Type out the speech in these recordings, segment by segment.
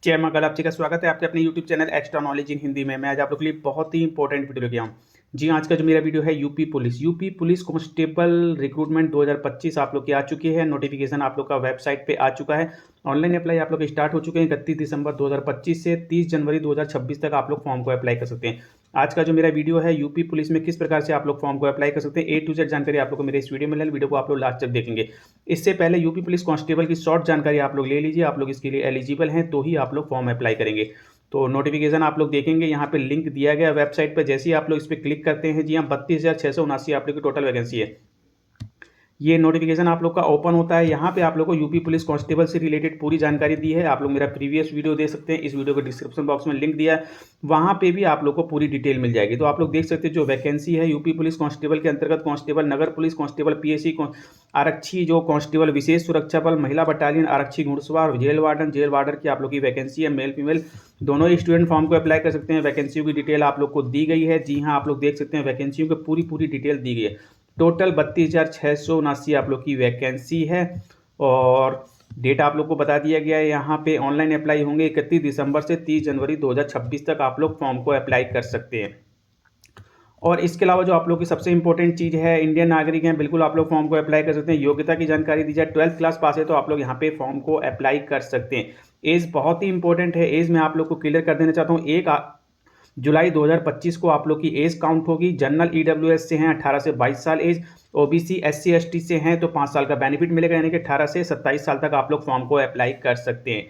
जय माँ गल, आप जी का स्वागत है आपके अपने YouTube channel extra knowledge in Hindi में। मैं आज आप लोग के लिए बहुत ही इंपॉर्टेंट वीडियो लेके आया हूँ। जी हाँ, आज का जो मेरा वीडियो है यूपी पुलिस कांस्टेबल रिक्रूटमेंट 2025 आप लोग की आ चुकी है। नोटिफिकेशन आप लोग का वेबसाइट पे आ चुका है। ऑनलाइन अप्लाई आप लोग स्टार्ट हो चुके हैं। 31 दिसंबर 2025 से 30 जनवरी 2026 तक आप लोग फॉर्म को अप्लाई कर सकते हैं। आज का जो मेरा वीडियो है यूपी पुलिस में किस प्रकार से आप लोग फॉर्म को अप्लाई कर सकते हैं, ए टू जेड जानकारी आप लोग को मेरे इस वीडियो में मिलेगी। वीडियो को आप लोग लास्ट तक देखेंगे। इससे पहले यूपी पुलिस कांस्टेबल की शॉर्ट जानकारी आप लोग ले लीजिए। आप लोग इसके लिए एलिजिबल हैं तो ही आप लोग फॉर्म अप्लाई करेंगे। तो नोटिफिकेशन आप लोग देखेंगे, यहाँ पे लिंक दिया गया वेबसाइट पर। जैसे ही आप लोग इस पर क्लिक करते हैं, जी हाँ, 32,679 आप लोग की टोटल वैकेंसी है। ये नोटिफिकेशन आप लोग का ओपन होता है। यहाँ पे आप लोग को यूपी पुलिस कांस्टेबल से रिलेटेड पूरी जानकारी दी है। आप लोग मेरा प्रीवियस वीडियो देख सकते हैं। इस वीडियो को डिस्क्रिप्शन बॉक्स में लिंक दिया है, वहाँ पे भी आप लोग को पूरी डिटेल मिल जाएगी। तो आप लोग देख सकते हैं जो वैकेंसी है यूपी पुलिस कांस्टेबल के अंतर्गत कांस्टेबल, नगर पुलिस कांस्टेबल, पीएससी आरक्षी, जो कांस्टेबल विशेष सुरक्षा बल, महिला बटालियन, आरक्षी घुड़सवार, जेल वार्डर की आप लोग की वैकेंसी है। मेल फीमेल दोनों ही स्टूडेंट फॉर्म को अप्लाई कर सकते हैं। वैकेंसियों की डिटेल आप लोग को दी गई है। जी हाँ, आप लोग देख सकते हैं वैकेंसियों की पूरी डिटेल दी गई है। टोटल 32,679 आप लोग की वैकेंसी है। और डेट आप लोग को बता दिया गया है। यहाँ पे ऑनलाइन अप्लाई होंगे 31 दिसंबर से 30 जनवरी 2026 तक आप लोग फॉर्म को अप्लाई कर सकते हैं। और इसके अलावा जो आप लोग की सबसे इंपॉर्टेंट चीज़ है, इंडियन नागरिक हैं, बिल्कुल आप लोग फॉर्म को अप्लाई कर सकते हैं। योग्यता की जानकारी दी जाए, 12th क्लास पास है तो आप लोग यहाँ पे फॉर्म को अप्लाई कर सकते हैं। एज बहुत ही इंपॉर्टेंट है। एज मैं आप लोग को क्लियर कर देना चाहता हूँ। जुलाई 2025 को आप लोग की एज काउंट होगी। जनरल ईडब्ल्यूएस से हैं 18 से 22 साल एज। ओबीसी एससी एसटी से हैं तो 5 साल का बेनिफिट मिलेगा, यानी कि 18 से 27 साल तक आप लोग फॉर्म को अप्लाई कर सकते हैं।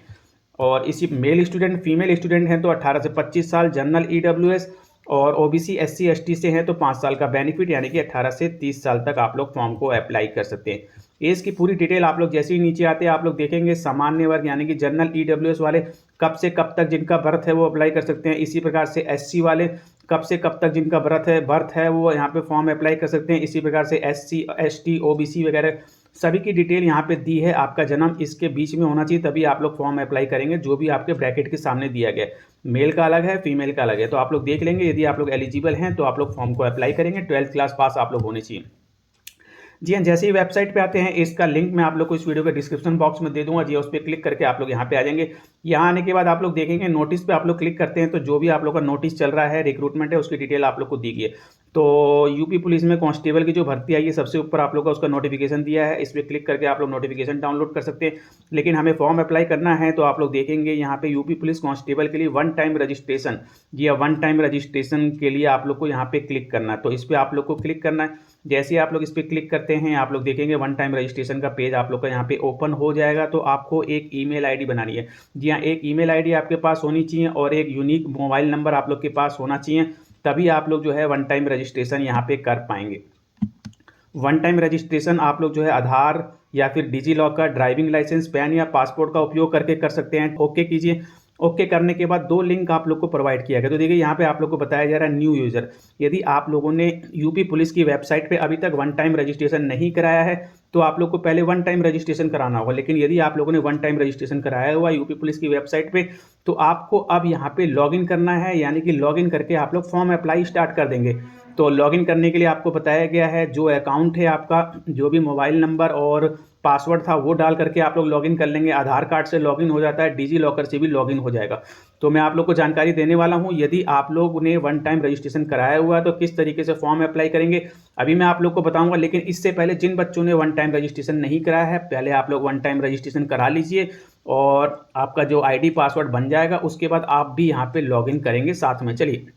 और इसी मेल स्टूडेंट, फीमेल स्टूडेंट हैं तो 18 से 25 साल जनरल ईडब्ल्यूएस, और ओबीसी एससी एसटी से हैं तो 5 साल का बेनिफिट, यानी कि 18 से 30 साल तक आप लोग फॉर्म को अप्लाई कर सकते हैं। एज की पूरी डिटेल आप लोग जैसे ही नीचे आते हैं आप लोग देखेंगे, सामान्य वर्ग यानी कि जनरल ईडब्ल्यूएस वाले कब से कब तक जिनका बर्थ है वो अप्लाई कर सकते हैं। इसी प्रकार से एससी वाले कब से कब तक जिनका बर्थ है वो यहाँ पे फॉर्म अप्लाई कर सकते हैं। इसी प्रकार से एससी एसटी ओबीसी वगैरह सभी की डिटेल यहाँ पे दी है। आपका जन्म इसके बीच में होना चाहिए तभी आप लोग फॉर्म अप्लाई करेंगे, जो भी आपके ब्रैकेट के सामने दिया गया है। मेल का अलग है, फीमेल का अलग है। तो आप लोग देख लेंगे, यदि आप लोग एलिजिबल हैं तो आप लोग फॉर्म को अप्लाई करेंगे। 12th क्लास पास आप लोग होने चाहिए। जी हाँ, जैसे ही वेबसाइट पे आते हैं, इसका लिंक मैं आप लोग को इस वीडियो के डिस्क्रिप्शन बॉक्स में दे दूंगा। जी, उस पर क्लिक करके आप लोग यहाँ पे आ जाएंगे। यहाँ आने के बाद आप लोग देखेंगे नोटिस पे आप लोग क्लिक करते हैं तो जो भी आप लोग का नोटिस चल रहा है, रिक्रूटमेंट है, उसकी डिटेल आप लोग को दी गई है। तो यूपी पुलिस में कांस्टेबल की जो भर्ती आई है, सबसे ऊपर आप लोग का उसका नोटिफिकेशन दिया है। इस पर क्लिक करके आप लोग नोटिफिकेशन डाउनलोड कर सकते हैं। लेकिन हमें फॉर्म अप्लाई करना है तो आप लोग देखेंगे यहाँ पे यूपी पुलिस कांस्टेबल के लिए वन टाइम रजिस्ट्रेशन, जी हाँ, वन टाइम रजिस्ट्रेशन के लिए आप लोग को यहाँ पे क्लिक करना है। तो इस पर आप लोग को क्लिक करना है। जैसे ही आप लोग इस पर क्लिक करते हैं आप लोग देखेंगे वन टाइम रजिस्ट्रेशन का पेज आप लोग का यहाँ पे ओपन हो जाएगा। तो आपको एक ईमेल आईडी बनानी है। जी हाँ, एक ईमेल आईडी आपके पास होनी चाहिए और एक यूनिक मोबाइल नंबर आप लोग के पास होना चाहिए, तभी आप लोग जो है वन टाइम रजिस्ट्रेशन यहाँ पे कर पाएंगे। वन टाइम रजिस्ट्रेशन आप लोग जो है आधार या फिर digi locker, driving licence, pan या पासपोर्ट का उपयोग करके कर सकते हैं। ओके कीजिए। ओके करने के बाद दो लिंक आप लोग को प्रोवाइड किया गया। तो देखिए यहाँ पे आप लोग को बताया जा रहा है न्यू यूजर। यदि आप लोगों ने यूपी पुलिस की वेबसाइट पे अभी तक वन टाइम रजिस्ट्रेशन नहीं कराया है तो आप लोग को पहले वन टाइम रजिस्ट्रेशन कराना होगा। लेकिन यदि आप लोगों ने वन टाइम रजिस्ट्रेशन कराया हुआ यूपी पुलिस की वेबसाइट पे तो आपको अब यहाँ पे लॉगिन करना है, यानी कि लॉगिन करके आप लोग फॉर्म अप्लाई स्टार्ट कर देंगे। तो लॉगिन करने के लिए आपको बताया गया है जो अकाउंट है आपका, जो भी मोबाइल नंबर और पासवर्ड था वो डाल करके आप लोग लॉगिन कर लेंगे। आधार कार्ड से लॉगिन हो जाता है, डिजी लॉकर से भी लॉगिन हो जाएगा। तो मैं आप लोग को जानकारी देने वाला हूं, यदि आप लोग ने वन टाइम रजिस्ट्रेशन कराया हुआ है तो किस तरीके से फॉर्म अप्लाई करेंगे अभी मैं आप लोग को बताऊंगा। लेकिन इससे पहले जिन बच्चों ने वन टाइम रजिस्ट्रेशन नहीं कराया है, पहले आप लोग वन टाइम रजिस्ट्रेशन करा लीजिए और आपका जो आईडी पासवर्ड बन जाएगा उसके बाद आप भी यहाँ पे लॉगिन करेंगे साथ में। चलिए,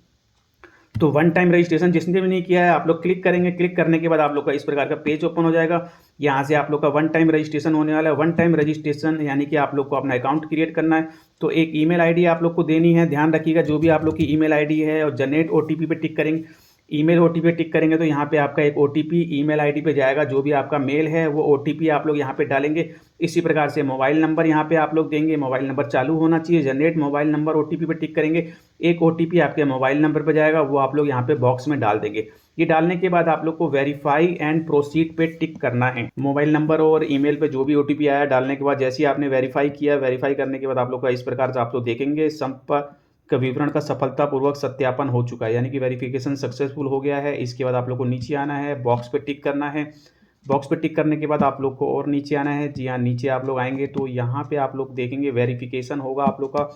तो वन टाइम रजिस्ट्रेशन जिसने भी नहीं किया है आप लोग क्लिक करेंगे। क्लिक करने के बाद आप लोग का इस प्रकार का पेज ओपन हो जाएगा। यहाँ से आप लोग का वन टाइम रजिस्ट्रेशन होने वाला है। वन टाइम रजिस्ट्रेशन यानी कि आप लोग को अपना अकाउंट क्रिएट करना है। तो एक ईमेल आईडी आप लोग को देनी है। ध्यान रखिएगा जो भी आप लोग की ईमेल आईडी है, और जनरेट ओटीपी पे टिक करेंगे। ईमेल ओटीपी टिक करेंगे तो यहाँ पे आपका एक ओटीपी ईमेल आईडी पे जाएगा। जो भी आपका मेल है वो ओटीपी आप लोग यहाँ पे डालेंगे। इसी प्रकार से मोबाइल नंबर यहाँ पे आप लोग देंगे। मोबाइल नंबर चालू होना चाहिए। जनरेट मोबाइल नंबर ओटीपी पे टिक करेंगे। एक ओटीपी आपके मोबाइल नंबर पे जाएगा, वो आप लोग यहाँ पे बॉक्स में डाल देंगे। ये डालने के बाद आप लोग को वेरीफाई एंड प्रोसीड पे टिक करना है। मोबाइल नंबर और ईमेल पे जो भी ओटीपी आया डालने के बाद जैसे ही आपने वेरीफाई किया, वेरीफाई करने के बाद आप लोग का इस प्रकार से आप लोग देखेंगे संपर्क का विवरण का सफलतापूर्वक सत्यापन हो चुका है, यानी कि वेरिफिकेशन सक्सेसफुल हो गया है। इसके बाद आप लोग को नीचे आना है, बॉक्स पे टिक करना है। बॉक्स पे टिक करने के बाद आप लोग को और नीचे आना है। जी हाँ, नीचे आप लोग आएंगे तो यहाँ पे आप लोग देखेंगे वेरिफिकेशन होगा आप लोग का।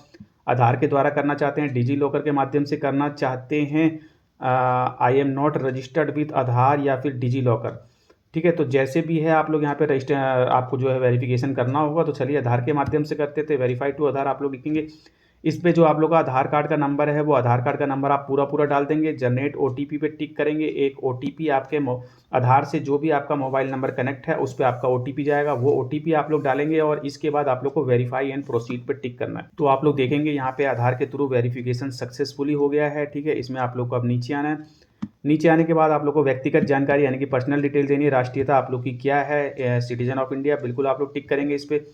आधार के द्वारा करना चाहते हैं, डिजी लॉकर के माध्यम से करना चाहते हैं, I am not registered with Aadhaar या फिर डिजी लॉकर। ठीक है, तो जैसे भी है आप लोग यहाँ पे रजिस्टर आपको जो है वेरिफिकेशन करना होगा। तो चलिए आधार के माध्यम से करते थे। वेरीफाई टू आधार आप लोग लिखेंगे। इस पे जो आप लोग का आधार कार्ड का नंबर है वो आधार कार्ड का नंबर आप पूरा पूरा डाल देंगे। जनरेट ओटीपी पे टिक करेंगे। एक ओटीपी आपके आधार से जो भी आपका मोबाइल नंबर कनेक्ट है उस पर आपका ओटीपी जाएगा, वो ओटीपी आप लोग डालेंगे और इसके बाद आप लोग को वेरीफाई एंड प्रोसीड पे टिक करना है। तो आप लोग देखेंगे यहाँ पे आधार के थ्रू वेरिफिकेशन सक्सेसफुली हो गया है। ठीक है, इसमें आप लोग को अब नीचे आना है। नीचे आने के बाद आप लोग को व्यक्तिगत जानकारी यानी कि पर्सनल डिटेल देनी है। राष्ट्रीयता आप लोग की क्या है, सिटीजन ऑफ इंडिया, बिल्कुल आप लोग टिक करेंगे इस पर।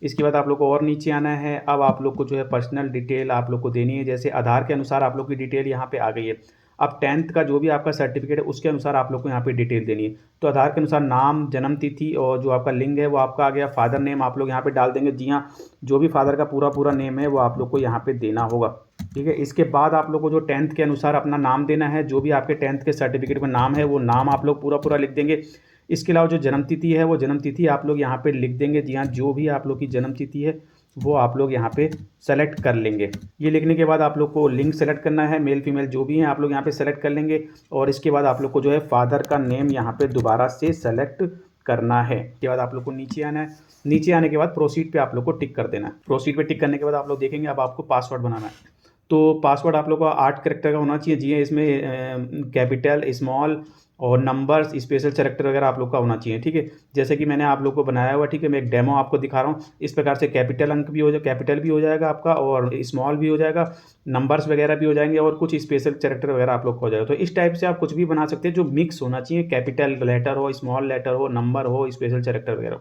इसके बाद आप लोग को और नीचे आना है। अब आप लोग को जो है पर्सनल डिटेल आप लोग को देनी है। जैसे आधार के अनुसार आप लोग की डिटेल यहाँ पे आ गई है। अब 10th का जो भी आपका सर्टिफिकेट है उसके अनुसार आप लोग को यहाँ पे डिटेल देनी है। तो आधार के अनुसार नाम, जन्म तिथि और जो आपका लिंग है वो आपका आ गया। फादर नेम आप लोग यहाँ पे डाल देंगे। जी हाँ, जो भी फादर का पूरा पूरा नेम है वो आप लोग को यहाँ पे देना होगा। ठीक है, इसके बाद आप लोग को जो 10th के अनुसार अपना नाम देना है। जो भी आपके 10th के सर्टिफिकेट में नाम है वो नाम आप लोग पूरा पूरा लिख देंगे। इसके अलावा जो जन्म तिथि है वो जन्म तिथि आप लोग यहाँ पे लिख देंगे। जी हाँ, जो भी आप लोग की जन्म तिथि है वो आप लोग यहाँ पे सेलेक्ट कर लेंगे। ये लिखने के बाद आप लोग को लिंग सेलेक्ट करना है। मेल फीमेल जो भी हैं आप लोग यहाँ पे सेलेक्ट कर लेंगे और इसके बाद आप लोग को जो है फादर का नेम यहाँ पे दोबारा से सेलेक्ट करना है। इसके बाद आप लोग को नीचे आना है। नीचे आने के बाद प्रोसीड पे आप लोग को टिक कर देना है। प्रोसीड पे टिक करने के बाद आप लोग देखेंगे अब आपको पासवर्ड बनाना है। तो पासवर्ड आप लोग का 8 कैरेक्टर का होना चाहिए। जी हाँ, इसमें कैपिटल, स्मॉल और नंबर्स, स्पेशल कैरेक्टर वगैरह आप लोग का होना चाहिए। ठीक है, जैसे कि मैंने आप लोग को बनाया हुआ। ठीक है, मैं एक डेमो आपको दिखा रहा हूँ। इस प्रकार से कैपिटल अंक भी हो जाए, कैपिटल भी हो जाएगा आपका और स्मॉल भी हो जाएगा, नंबर्स वगैरह भी हो जाएंगे और कुछ स्पेशल कैरेक्टर वगैरह आप लोग को हो जाएगा। तो इस टाइप से आप कुछ भी बना सकते हैं जो मिक्स होना चाहिए। कैपिटल लेटर हो, स्मॉल लेटर हो, नंबर हो, स्पेशल कैरेक्टर वगैरह।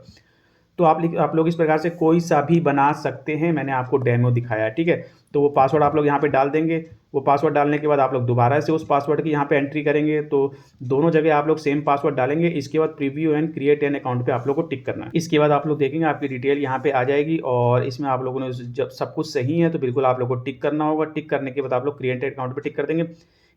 तो आप लोग इस प्रकार से कोई सा भी बना सकते हैं। मैंने आपको डेमो दिखाया। ठीक है, तो वो पासवर्ड आप लोग यहाँ पे डाल देंगे। वो पासवर्ड डालने के बाद आप लोग दोबारा से उस पासवर्ड की यहाँ पे एंट्री करेंगे। तो दोनों जगह आप लोग सेम पासवर्ड डालेंगे। इसके बाद preview and create an account पे आप लोग को टिक करना है। इसके बाद आप लोग देखेंगे आपकी डिटेल यहाँ पे आ जाएगी और इसमें आप लोगों ने जब सब कुछ सही है तो बिल्कुल आप लोग को टिक करना होगा। टिक करने के बाद आप लोग क्रिएट अकाउंट पे टिक कर देंगे।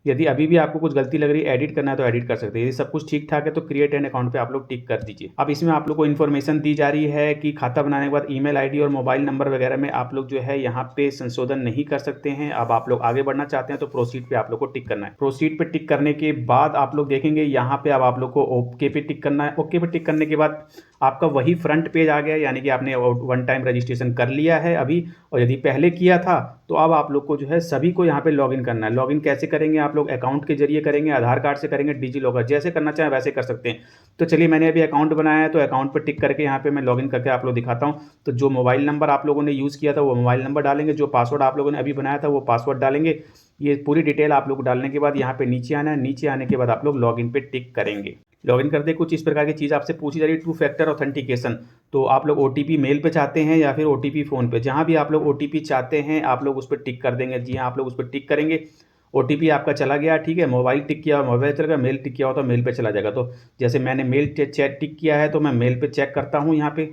यदि अभी भी आपको कुछ गलती लग रही है, एडिट करना है तो एडिट कर सकते हैं। यदि सब कुछ ठीक ठाक है तो क्रिएट एन अकाउंट पे आप लोग टिक कर दीजिए। अब इसमें आप लोग को इन्फॉर्मेशन दी जा रही है कि खाता बनाने के बाद ईमेल आईडी और मोबाइल नंबर वगैरह में आप लोग जो है यहाँ पे संशोधन नहीं कर सकते हैं। अब आप लोग आगे बढ़ना चाहते हैं तो प्रोसीड पे आप लोग को टिक करना है। प्रोसीड पे टिक करने के बाद आप लोग देखेंगे यहाँ पे अब आप लोग को ओके पे टिक करना है। ओके पे टिक करने के बाद आपका वही फ्रंट पेज आ गया, यानी कि आपने वन टाइम रजिस्ट्रेशन कर लिया है अभी। और यदि पहले किया था तो अब आप लोग को जो है सभी को यहाँ पे लॉगिन करना है। लॉगिन कैसे करेंगे आप लोग? अकाउंट के जरिए करेंगे, आधार कार्ड से करेंगे, डिजी लॉकर, जैसे करना चाहें वैसे कर सकते हैं। तो चलिए मैंने अभी अकाउंट बनाया है तो अकाउंट पर टिक करके यहाँ पे मैं लॉगिन करके आप लोग दिखाता हूँ। तो जो मोबाइल नंबर आप लोगों ने यूज़ किया था वो मोबाइल नंबर डालेंगे, जो पासवर्ड आप लोगों ने अभी बनाया था वो पासवर्ड डालेंगे। ये पूरी डिटेल आप लोग डालने के बाद यहाँ पे नीचे आना है। नीचे आने के बाद आप लोग लॉगिन पे टिक करेंगे। लॉगिन करते कुछ इस प्रकार की चीज़ आपसे पूछी जा रही है, 2 फैक्टर ऑथेंटिकेशन। तो आप लोग ओटीपी मेल पे चाहते हैं या फिर ओटीपी फ़ोन पे, जहाँ भी आप लोग ओटीपी चाहते हैं आप लोग उस पर टिक कर देंगे। जी हाँ, आप लोग उस पर टिक करेंगे। ओटीपी आपका चला गया। ठीक है, मोबाइल टिक किया, मोबाइल चला गया, मेल टिक किया हो तो मेल पे चला जाएगा। तो जैसे मैंने मेल टिक किया है तो मैं मेल पे चेक करता हूँ यहाँ पे।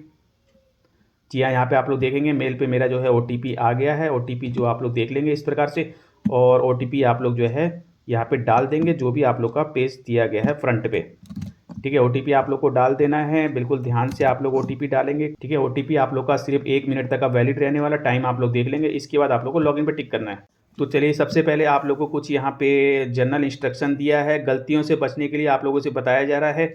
जी हाँ, यहाँ पे आप लोग देखेंगे मेल पे मेरा जो है ओटीपी आ गया है। ओटीपी जो आप लोग देख लेंगे इस प्रकार से, और ओटीपी आप लोग जो है यहाँ पे डाल देंगे जो भी आप लोग का पेज दिया गया है फ्रंट पे। ठीक है, ओटीपी आप लोग को डाल देना है। बिल्कुल ध्यान से आप लोग ओटीपी डालेंगे। ठीक है, ओटीपी आप लोग का सिर्फ 1 मिनट तक का वैलिड रहने वाला, टाइम आप लोग देख लेंगे। इसके बाद आप लोग को लॉगिन पे टिक करना है। तो चलिए सबसे पहले आप लोग को कुछ यहाँ पे जनरल इंस्ट्रक्शन दिया है। गलतियों से बचने के लिए आप लोगों से बताया जा रहा है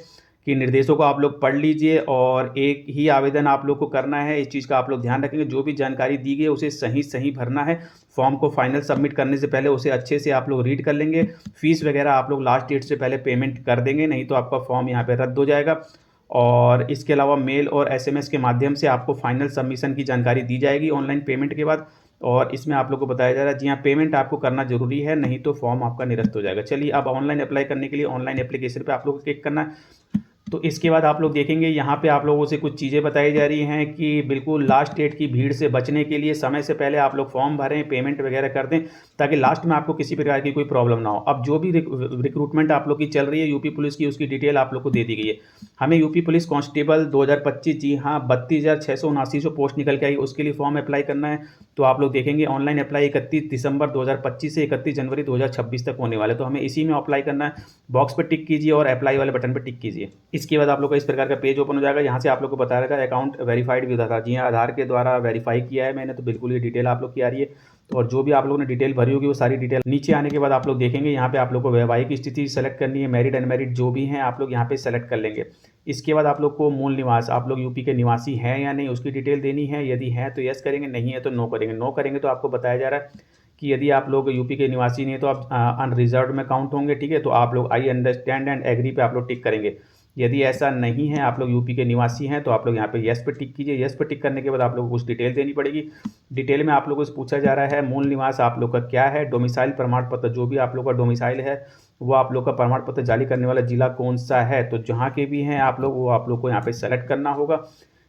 कि निर्देशों को आप लोग पढ़ लीजिए और एक ही आवेदन आप लोग को करना है। इस चीज़ का आप लोग ध्यान रखेंगे। जो भी जानकारी दी गई है उसे सही सही भरना है। फॉर्म को फाइनल सबमिट करने से पहले उसे अच्छे से आप लोग रीड कर लेंगे। फीस वगैरह आप लोग लास्ट डेट से पहले पेमेंट कर देंगे, नहीं तो आपका फॉर्म यहाँ पे रद्द हो जाएगा। और इसके अलावा मेल और एसएमएस के माध्यम से आपको फाइनल सबमिशन की जानकारी दी जाएगी ऑनलाइन पेमेंट के बाद। और इसमें आप लोग को बताया जा रहा है जी हाँ, पेमेंट आपको करना जरूरी है, नहीं तो फॉर्म आपका निरस्त हो जाएगा। चलिए अब ऑनलाइन अप्लाई करने के लिए ऑनलाइन एप्लीकेशन पे आप लोग को क्लिक करना है। तो इसके बाद आप लोग देखेंगे यहाँ पे आप लोगों से कुछ चीज़ें बताई जा रही हैं कि बिल्कुल लास्ट डेट की भीड़ से बचने के लिए समय से पहले आप लोग फॉर्म भरें, पेमेंट वगैरह कर दें, ताकि लास्ट में आपको किसी प्रकार की कोई प्रॉब्लम ना हो। अब जो भी रिक्रूटमेंट आप लोग की चल रही है यूपी पुलिस की, उसकी डिटेल आप लोग को दे दी गई है। हमें यूपी पुलिस कांस्टेबल 2025, जी हाँ 32,679 पोस्ट निकल के आई, उसके लिए फॉर्म अप्लाई करना है। तो आप लोग देखेंगे ऑनलाइन अप्लाई 31 दिसंबर 2025 से 31 जनवरी 2026 तक होने वाले। तो हमें इसी में अप्लाई करना है। बॉक्स पर टिक कीजिए और अप्लाई वाले बटन पर टिक कीजिए। इसके बाद आप लोग का इस प्रकार का पेज ओपन हो जाएगा। यहाँ से आप लोग को बता रहेगा अकाउंट वेरीफाइड भी था। जी हाँ, आधार के द्वारा वेरीफाई किया है मैंने, तो बिल्कुल ये डिटेल आप लोग की आ रही है। तो और जो भी आप लोगों ने डिटेल भरी होगी वो सारी डिटेल नीचे आने के बाद आप लोग देखेंगे यहाँ पे आप लोग को वैवाहिक स्थिति सेलेक्ट करनी है, मैरिड अनमैरिड जो भी हैं आप लोग यहाँ पे सेलेक्ट कर लेंगे। इसके बाद आप लोग को मूल निवास, आप लोग यूपी के निवासी हैं या नहीं उसकी डिटेल देनी है। यदि हैं तो यस करेंगे, नहीं है तो नो करेंगे। नो करेंगे तो आपको बताया जा रहा है कि यदि आप लोग यूपी के निवासी नहीं है तो आप अनरिजर्व में काउंट होंगे, ठीक है। तो आप लोग आई अंडरस्टैंड एंड एग्री पे आप लोग टिक करेंगे। यदि ऐसा नहीं है, आप लोग यूपी के निवासी हैं, तो आप लोग यहाँ पे यस पे टिक कीजिए। यस पे टिक करने के बाद आप लोग को कुछ डिटेल देनी पड़ेगी। डिटेल में आप लोगों से पूछा जा रहा है मूल निवास आप लोग का क्या है, डोमिसाइल प्रमाण पत्र जो भी आप लोग का डोमिसाइल है वो आप लोग का प्रमाण पत्र जारी करने वाला जिला कौन सा है। तो जहाँ के भी हैं आप लोग वो आप लोग को यहाँ पे सेलेक्ट करना होगा।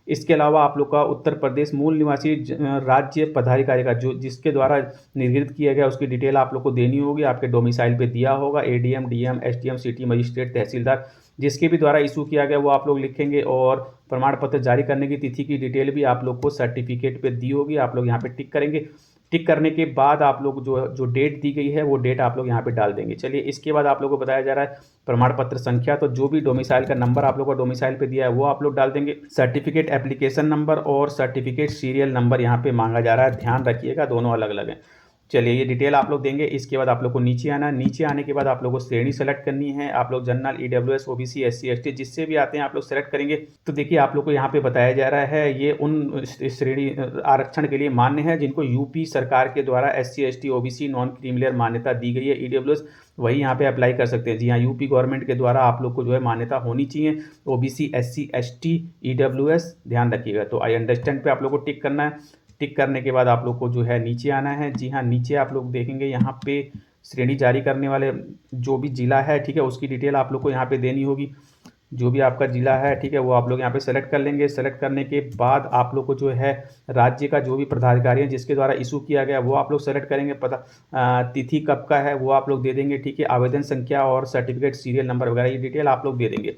इसके अलावा आप लोग का उत्तर प्रदेश मूल निवासी राज्य पदाधिकारी का जो जिसके द्वारा निर्धारित किया गया उसकी डिटेल आप लोग को देनी होगी। आपके डोमिसाइल पे दिया होगा। ADM, DM, SDM, city magistrate, tehsildar जिसके भी द्वारा इशू किया गया वो आप लोग लिखेंगे। और प्रमाण पत्र जारी करने की तिथि की डिटेल भी आप लोग को सर्टिफिकेट पे दी होगी। आप लोग यहाँ पे टिक करेंगे। टिक करने के बाद आप लोग जो डेट दी गई है वो डेट आप लोग यहाँ पे डाल देंगे। चलिए, इसके बाद आप लोग को बताया जा रहा है प्रमाण पत्र संख्या। तो जो भी डोमिसाइल का नंबर आप लोग को डोमिसाइल पे दिया है वो आप लोग डाल देंगे। सर्टिफिकेट एप्लीकेशन नंबर और सर्टिफिकेट सीरियल नंबर यहाँ पे मांगा जा रहा है, ध्यान रखिएगा दोनों अलग अलग हैं। चलिए, ये डिटेल आप लोग देंगे। इसके बाद आप लोग को नीचे आना है। नीचे आने के बाद आप लोग को श्रेणी सेलेक्ट करनी है। आप लोग general, EWS, OBC, SC, ST जिससे भी आते हैं आप लोग सेलेक्ट करेंगे। तो देखिए, आप लोग को यहाँ पे बताया जा रहा है ये उन श्रेणी आरक्षण के लिए मान्य है जिनको यूपी सरकार के द्वारा SC, ST, OBC, non creamy layer मान्यता दी गई है। ईडब्ल्यूएस वही यहाँ पे अप्लाई कर सकते हैं। जी हाँ, यूपी गवर्नमेंट के द्वारा आप लोग को जो है मान्यता होनी चाहिए। ओबीसी, एससी, एसटी, ईडब्ल्यूएस ध्यान रखिएगा। तो आई अंडरस्टैंड पे आप लोग को टिक करना है। टिक करने के बाद आप लोग को जो है नीचे आना है। जी हाँ, नीचे आप लोग देखेंगे यहाँ पे श्रेणी जारी करने वाले जो भी जिला है, ठीक है, उसकी डिटेल आप लोग को यहाँ पे देनी होगी। जो भी आपका जिला है, ठीक है, वो आप लोग यहाँ पे सेलेक्ट कर लेंगे। सेलेक्ट करने के बाद आप लोग को जो है राज्य का जो भी पदाधिकारी है जिसके द्वारा इशू किया गया वो आप लोग सेलेक्ट करेंगे। तिथि कब का है वो आप लोग दे देंगे, ठीक है। आवेदन संख्या और सर्टिफिकेट सीरियल नंबर वगैरह ये डिटेल आप लोग दे देंगे।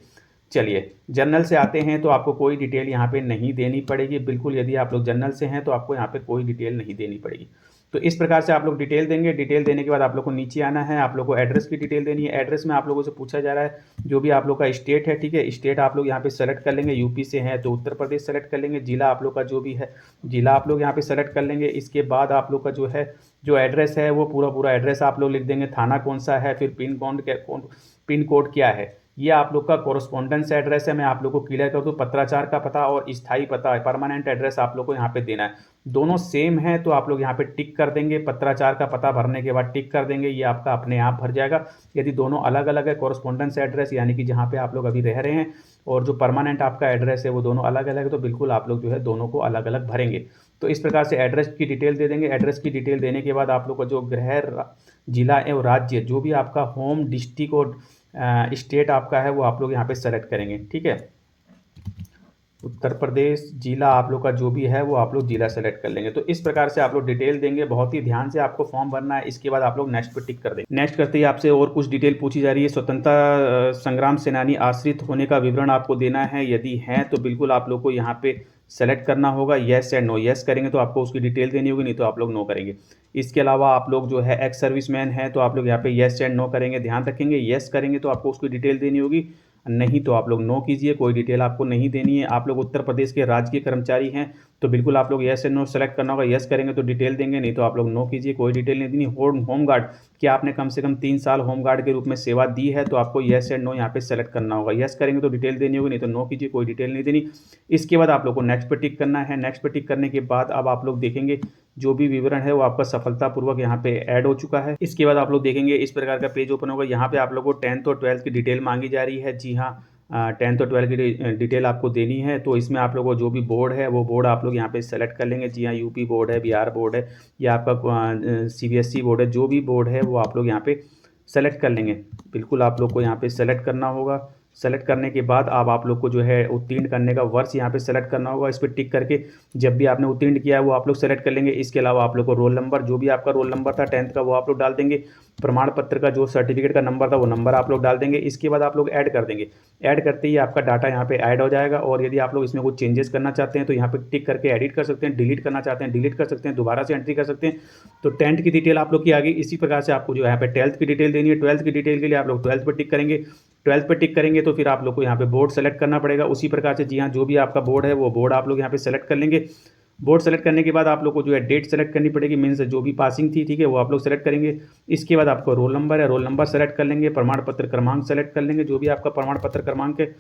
चलिए, जनरल से आते हैं तो आपको कोई डिटेल यहाँ पे नहीं देनी पड़ेगी बिल्कुल। यदि आप लोग जनरल से हैं तो आपको यहाँ पे कोई डिटेल नहीं देनी पड़ेगी। तो इस प्रकार से आप लोग डिटेल देंगे। डिटेल देने के बाद आप लोग को नीचे आना है। आप लोग को एड्रेस की डिटेल देनी है। एड्रेस में आप लोगों से पूछा जा रहा है जो भी आप लोग का स्टेट है, ठीक है, स्टेट आप लोग यहाँ पे सेलेक्ट कर लेंगे। यूपी से हैं तो उत्तर प्रदेश सेलेक्ट कर लेंगे। जिला आप लोग का जो भी है जिला आप लोग यहाँ पे सेलेक्ट कर लेंगे। इसके बाद आप लोग का जो है जो एड्रेस है वो पूरा एड्रेस आप लोग लिख देंगे। थाना कौन सा है, फिर पिन कोड क्या है, ये आप लोग का कोरस्पोंडेंस एड्रेस है। मैं आप लोग को क्लियर कर दूं, पत्राचार का पता और स्थायी पता है, परमानेंट एड्रेस आप लोग को यहाँ पे देना है। दोनों सेम है तो आप लोग यहाँ पे टिक कर देंगे। पत्राचार का पता भरने के बाद टिक कर देंगे, ये आपका अपने आप भर जाएगा। यदि दोनों अलग अलग है, कोरस्पोंडेंस एड्रेस यानी कि जहाँ पे आप लोग अभी रह रहे हैं, और जो परमानेंट आपका एड्रेस है वो दोनों अलग अलग है, तो बिल्कुल आप लोग जो है दोनों को अलग अलग भरेंगे। तो इस प्रकार से एड्रेस की डिटेल दे देंगे। एड्रेस की डिटेल देने के बाद आप लोग का जो गृह जिला एवं राज्य जो भी आपका होम डिस्ट्रिक्ट और स्टेट आपका है वो आप लोग यहाँ पे सेलेक्ट करेंगे, ठीक है। उत्तर प्रदेश जिला आप लोग का जो भी है वो आप लोग जिला सेलेक्ट कर लेंगे। तो इस प्रकार से आप लोग डिटेल देंगे। बहुत ही ध्यान से आपको फॉर्म भरना है। इसके बाद आप लोग नेक्स्ट पे टिक कर देंगे। नेक्स्ट करते ही आपसे और कुछ डिटेल पूछी जा रही है। स्वतंत्रता संग्राम सेनानी आश्रित होने का विवरण आपको देना है। यदि है तो बिल्कुल आप लोग को यहाँ पे सेलेक्ट करना होगा, येस या नो। येस करेंगे तो आपको उसकी डिटेल देनी होगी, नहीं तो आप लोग नो करेंगे। इसके अलावा आप लोग जो है एक्स सर्विसमैन है तो आप लोग यहाँ पे येस एंड नो करेंगे, ध्यान रखेंगे। येस करेंगे तो आपको उसकी डिटेल देनी होगी, नहीं तो आप लोग नो कीजिए, कोई डिटेल आपको नहीं देनी है। आप लोग उत्तर प्रदेश के राजकीय कर्मचारी हैं तो बिल्कुल आप लोग येस एंड नो सेलेक्ट करना होगा। येस करेंगे तो डिटेल देंगे, नहीं तो आप लोग नो कीजिए, कोई डिटेल नहीं देनी। होमगार्ड, क्या आपने कम से कम 3 साल होमगार्ड के रूप में सेवा दी है तो आपको येस एंड नो यहाँ पे सेलेक्ट करना होगा। येस करेंगे तो डिटेल देनी होगी, नहीं तो नो कीजिए, कोई डिटेल नहीं देनी। इसके बाद आप लोग को नेक्स्ट पे टिक करना है। नेक्स्ट पे टिक करने के बाद अब आप लोग देखेंगे जो भी विवरण है वो आपका सफलतापूर्वक यहाँ पे ऐड हो चुका है। इसके बाद आप लोग देखेंगे इस प्रकार का पेज ओपन होगा। यहाँ पे आप लोग को 10th और 12th की डिटेल मांगी जा रही है। जी हाँ, 10th और 12th की डिटेल आपको देनी है। तो इसमें आप लोगों को जो भी बोर्ड है वो बोर्ड आप लोग यहाँ पे सेलेक्ट कर लेंगे। जी हाँ, यूपी बोर्ड है, बिहार बोर्ड है या आपका सीबीएसई बोर्ड है, जो भी बोर्ड है वो आप लोग यहाँ पे सेलेक्ट कर लेंगे। बिल्कुल आप लोग को यहाँ पे सेलेक्ट करना होगा। सेलेक्ट करने के बाद अब आप लोग को जो है उत्तीर्ण करने का वर्ष यहाँ पे सेलेक्ट करना होगा। इस पर टिक करके जब भी आपने उत्तीर्ण किया है वो आप लोग सेलेक्ट कर लेंगे। इसके अलावा आप लोग को रोल नंबर, जो भी आपका रोल नंबर था 10th का, वो आप लोग डाल देंगे। प्रमाण पत्र का जो सर्टिफिकेट का नंबर था वो नंबर आप लोग डाल देंगे। इसके बाद आप लोग ऐड कर देंगे। ऐड करते ही आपका डाटा यहाँ पे ऐड हो जाएगा। और यदि आप लोग इसमें कुछ चेंजेस करना चाहते हैं तो यहाँ पे टिक करके एडिट कर सकते हैं, डिलीट करना चाहते हैं डिलीट कर सकते हैं, दोबारा से एंट्री कर सकते हैं। तो 10th की डिटेल आप लोग की आ गई। इसी प्रकार से आपको जो यहाँ पे 12th की डिटेल देनी है। 12th की डिटेल के लिए आप लोग 12th पर टिक करेंगे। 12th पर टिक करेंगे तो फिर आप लोग को यहाँ पे बोर्ड सेलेक्ट करना पड़ेगा। उसी प्रकार से जी हाँ, जो भी आपका बोर्ड है वो बोर्ड आप लोग यहाँ पे सेलेक्ट कर लेंगे। बोर्ड सेलेक्ट करने के बाद आप लोग को जो है डेट सेलेक्ट करनी पड़ेगी, मीन्स जो भी पासिंग थी, ठीक है, वो आप लोग सेलेक्ट करेंगे। इसके बाद आपको रोल नंबर है, रोल नंबर सेलेक्ट कर लेंगे। प्रमाण पत्र क्रमांक सेलेक्ट कर लेंगे, जो भी आपका प्रमाण पत्र क्रमांक है,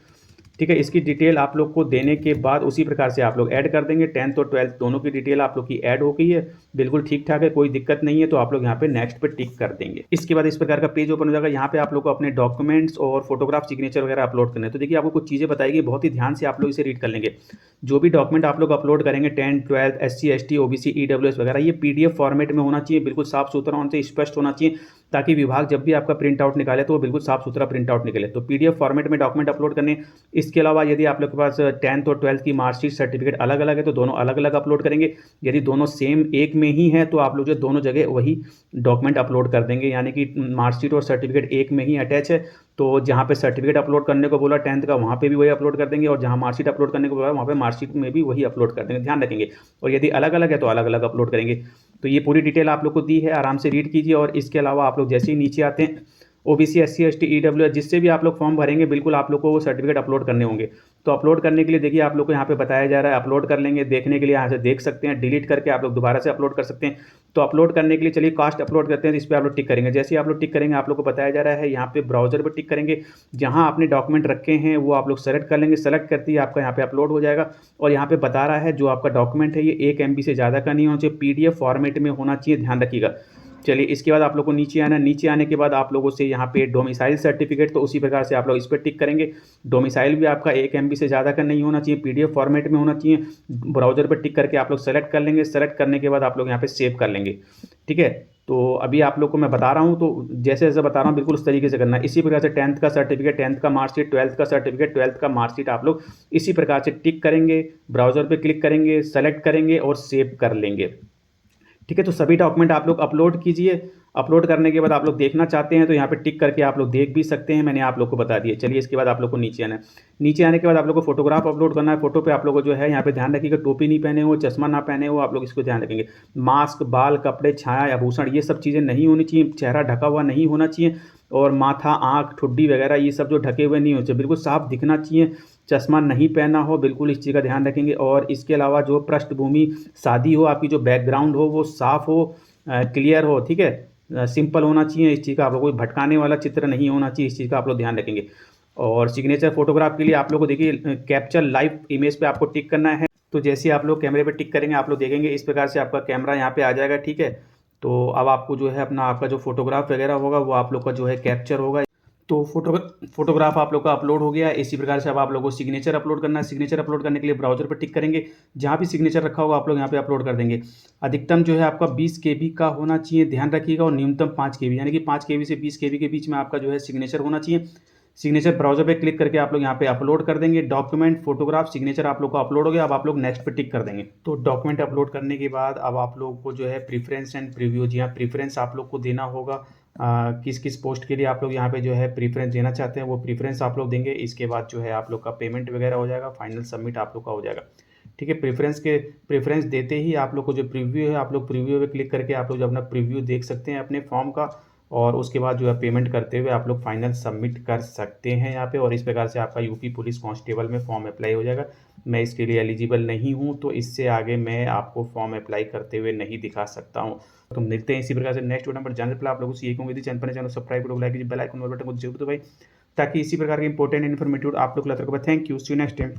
ठीक है। इसकी डिटेल आप लोग को देने के बाद उसी प्रकार से आप लोग ऐड कर देंगे। 10th और 12th दोनों की डिटेल आप लोग की ऐड हो गई है, बिल्कुल ठीक ठाक है, कोई दिक्कत नहीं है। तो आप लोग यहाँ पे नेक्स्ट पे टिक कर देंगे। इसके बाद इस प्रकार का पेज ओपन हो जाएगा। यहाँ पे आप लोग को अपने डॉक्यूमेंट्स और फोटोग्राफ सिग्नेचर वगैरह अपलोड करने हैं। तो देखिए आपको कुछ चीज़ें बताएगी, बहुत ही ध्यान से आप लोग इसे रीड कर लेंगे। जो भी डॉक्यूमेंट आप लोग अपलोड करेंगे 10th 12th SC ST OBC EWS वगैरह, ये PDF फॉर्मेट में होना चाहिए, बिल्कुल साफ सुथरा होना चाहिए, स्पष्ट होना चाहिए, ताकि विभाग जब भी आपका प्रिंट आउट निकाले तो वो बिल्कुल साफ सुथरा प्रिंट आउट निकले। तो PDF फॉर्मेट में डॉक्यूमेंट अपलोड करने। इसके अलावा यदि आप लोग के पास 10th और 12th की मार्कशीट सर्टिफिकेट अलग अलग है तो दोनों अलग अलग अपलोड करेंगे। यदि दोनों सेम एक में ही है तो आप लोग जो दोनों जगह वही डॉक्यूमेंट अपलोड कर देंगे, यानी कि मार्कशीट और सर्टिफिकेट एक में ही अटैच है तो जहाँ पे सर्टिफिकेट अपलोड करने को बोला 10th का, वहाँ पे भी वही अपलोड कर देंगे, और जहाँ मार्कशीट अपलोड करने को बोला वहाँ पे मार्कशीट में भी वही अपलोड कर देंगे, ध्यान रखेंगे। और यदि अलग अलग है तो अलग अलग अपलोड करेंगे। तो ये पूरी डिटेल आप लोग को दी है, आराम से रीड कीजिए। और इसके अलावा आप लोग जैसे ही नीचे आते हैं, OBC SC ST EWS जिससे भी आप लोग फॉर्म भरेंगे, बिल्कुल आप लोग को वो सर्टिफिकेट अपलोड करने होंगे। तो अपलोड करने के लिए देखिए आप लोग को यहाँ पे बताया जा रहा है, अपलोड कर लेंगे। देखने के लिए यहाँ से देख सकते हैं, डिलीट करके आप लोग दोबारा से अपलोड कर सकते हैं। तो अपलोड करने के लिए चलिए कास्ट अपलोड करते हैं, तो इस पर आप लोग टिक करेंगे। जैसे ही आप लोग टिक करेंगे, आप लोग को बताया जा रहा है यहाँ पे ब्राउजर पर टिक करेंगे, जहाँ आपने डॉक्यूमेंट रखे हैं वो आप लोग सेलेक्ट कर लेंगे। सेलेक्ट करते ही आपका यहाँ पे अपलोड हो जाएगा। और यहाँ पे बता रहा है जो आपका डॉक्यूमेंट है ये 1 MB से ज़्यादा का नहीं होना चाहिए, PDF फॉर्मेट में होना चाहिए, ध्यान रखिएगा। चलिए इसके बाद आप लोग को नीचे आना है। नीचे आने के बाद आप लोगों से यहाँ पे डोमिसाइल सर्टिफिकेट, तो उसी प्रकार से आप लोग इस पर टिक करेंगे। डोमिसाइल भी आपका 1 MB से ज़्यादा का नहीं होना चाहिए, PDF फॉर्मेट में होना चाहिए। ब्राउजर पर टिक करके आप लोग सेलेक्ट कर लेंगे। सेलेक्ट करने के बाद आप लोग यहाँ पे सेव कर लेंगे, ठीक है। तो अभी आप लोग को मैं बता रहा हूँ, तो जैसे जैसे बता रहा हूँ बिल्कुल उस तरीके से करना है। इसी प्रकार से 10th का सर्टिफिकेट, 10th का मार्कशीट, 12th का सर्टिफिकेट, 12th का मार्कशीट आप लोग इसी प्रकार से टिक करेंगे, ब्राउजर पे क्लिक करेंगे, सेलेक्ट करेंगे और सेव कर लेंगे, ठीक है। तो सभी डॉक्यूमेंट आप लोग अपलोड कीजिए। अपलोड करने के बाद आप लोग देखना चाहते हैं तो यहाँ पे टिक करके आप लोग देख भी सकते हैं, मैंने आप लोग को बता दिया। चलिए इसके बाद आप लोग को नीचे आना है। नीचे आने के बाद आप लोग को फोटोग्राफ अपलोड करना है। फोटो पे आप लोग को जो है यहाँ पे ध्यान रखिएगा, टोपी नहीं पहने हो, चश्मा ना पहने हो, आप लोग इसको ध्यान रखेंगे। मास्क, बाल, कपड़े, छाया, आभूषण, ये सब चीज़ें नहीं होनी चाहिए। चेहरा ढका हुआ नहीं होना चाहिए। और माथा, आँख, ठुड्डी वगैरह ये सब जो ढके हुए नहीं होने चाहिए, बिल्कुल साफ दिखना चाहिए। चश्मा नहीं पहना हो, बिल्कुल इस चीज़ का ध्यान रखेंगे। और इसके अलावा जो पृष्ठभूमि शादी हो, आपकी जो बैकग्राउंड हो वो साफ़ हो, क्लियर हो, ठीक है, सिंपल होना चाहिए। इस चीज़ का आप लोग कोई भटकाने वाला चित्र नहीं होना चाहिए, इस चीज़ का आप लोग ध्यान रखेंगे। और सिग्नेचर फोटोग्राफ के लिए आप लोग को देखिए कैप्चर लाइव इमेज पे आपको टिक करना है। तो जैसे आप लोग कैमरे पे टिक करेंगे, आप लोग देखेंगे इस प्रकार से आपका कैमरा यहाँ पे आ जाएगा, ठीक है। तो अब आपको जो है अपना आपका जो फोटोग्राफ वगैरह होगा वो आप लोग का जो है कैप्चर होगा। तो फोटोग्राफ आप लोग का अपलोड हो गया है। इसी प्रकार से अब आप लोगों को सिग्नेचर अपलोड करना है। सिग्नेचर अपलोड करने के लिए ब्राउजर पर टिक करेंगे, जहाँ भी सिग्नेचर रखा होगा आप लोग यहाँ पे अपलोड कर देंगे। अधिकतम जो है आपका 20 KB का होना चाहिए, ध्यान रखिएगा। और न्यूनतम 5 KB, यानी कि 5 KB से 20 KB के बीच में आपका जो है सिग्नेचर होना चाहिए। सिग्नेचर ब्राउजर पे क्लिक करके आप लोग यहाँ पे अपलोड कर देंगे। डॉक्यूमेंट, फोटोग्राफ, सिग्नेचर आप लोग का अपलोड हो गया। अब आप लोग नेक्स्ट पे टिक कर देंगे। तो डॉक्यूमेंट अपलोड करने के बाद अब आप लोग को जो है प्रीफरेंस एंड प्रीव्यू, जी हाँ, प्रीफरेंस आप लोग को देना होगा। किस किस पोस्ट के लिए आप लोग यहाँ पे जो है प्रीफरेंस देना चाहते हैं वो प्रीफरेंस आप लोग देंगे। इसके बाद जो है आप लोग का पेमेंट वगैरह हो जाएगा, फाइनल सबमिट आप लोग का हो जाएगा, ठीक है। प्रेफरेंस देते ही आप लोग को जो प्रीव्यू है, आप लोग प्रीव्यू पे क्लिक करके आप लोग जो अपना प्रीव्यू देख सकते हैं अपने फॉर्म का। और उसके बाद जो है पेमेंट करते हुए आप लोग फाइनल सबमिट कर सकते हैं यहाँ पे। और इस प्रकार से आपका यूपी पुलिस कांस्टेबल में फॉर्म अप्लाई हो जाएगा। मैं इसके लिए एलिजिबल नहीं हूँ, तो इससे आगे मैं आपको फॉर्म अप्लाई करते हुए नहीं दिखा सकता हूँ। तो मिलते हैं इसी प्रकार से नेक्स्ट वीडियो पर। जानने पर आप लोगों से यही कहूँगी, चैनल सब्सक्राइब करो, लाइक कीजिए, बेल आइकन बटन को जरूर दबाइए, ताकि इसी प्रकार के इंपॉर्टेंट इन्फॉर्मेटिव आप लोग को thank you, see you next time.